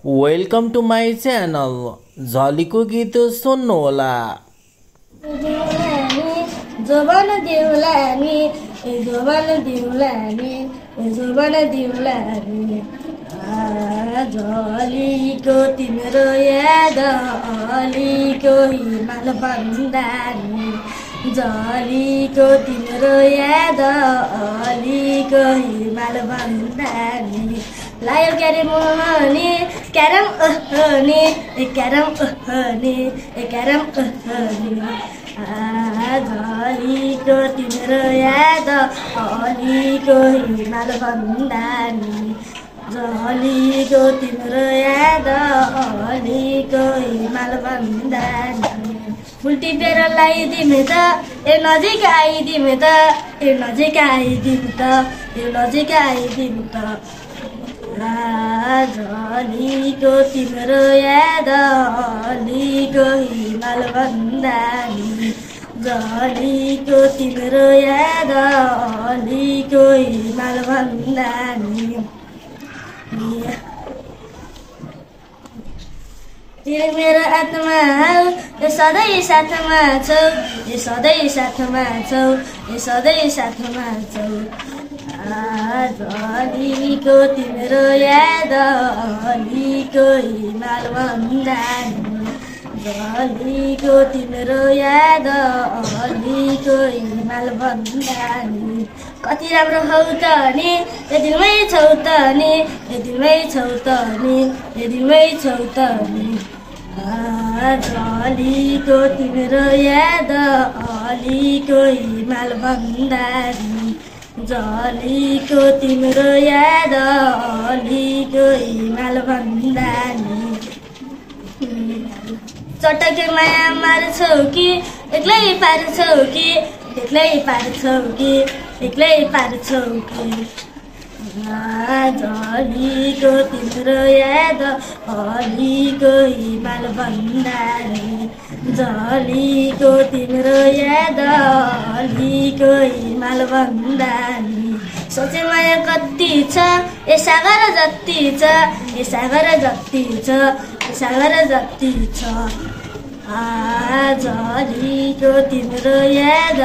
Welcome to my channel. झलीको गीत सुन्नुहोला। जोबन दिउलानी जोबन दिउलानी जोबन दिउलानी झलीको तिम्रो याद अलीको हिमाल भन्दानी झलीको तिम्रो याद अलीको हिमाल भन्दानी लायो क्यारे मोहनी क्यारम ओहनी क्यारम ओहनी क्यारम ओहनी झलीको तिम्रो याद अलीको हिमाल भन्दानी झलीको तिम्रो याद अलीको हिमाल भन्दानी फुलटिपेर लगाइदिमे त नजिक आइदिमे त नजिक आइदिमे त नजिक आइदिमे त झलीको तिम्रो याद अलीको हिमाल भन्दानी झलीको तिम्रो याद अलीको हिमाल भन्दानी तिमी मेरो आत्मा हौ सधैँ साथमा छौ सधैँ साथमा छौ सधैँ साथमा छौ झलीको तिम्रो याद अलीको हिमाल भन्दानी झलीको तिम्रो याद अलीको हिमाल भन्दानी कति राम्रो हौ त नि यदिमै छौ त नि यदिमै छौ त नि यदिमै छौ त नि झलीको तिम्रो याद अलीको हिमाल भन्दानी झलीको तिम्रो याद अलीको हिमाल भन्दानी चटके माया मार्छौ कि एक्लै पार्छौ कि एक्लै पार्छौ कि एक्लै पार्छौ कि झलीको तिम्रो याद अलीको हिमाल भन्दानी झलीको तिम्रो याद अलीको हिमाल भन्दानी सोचे माया कति छ ए सागर जति छ ए सागर जति छ ए सागर जति छ झलीको तिम्रो याद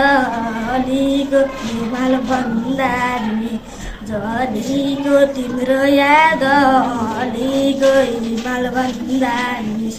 अलीको हिमाल भन्दानी झलीको तिम्रो याद अलीको हिमाल भन्दानी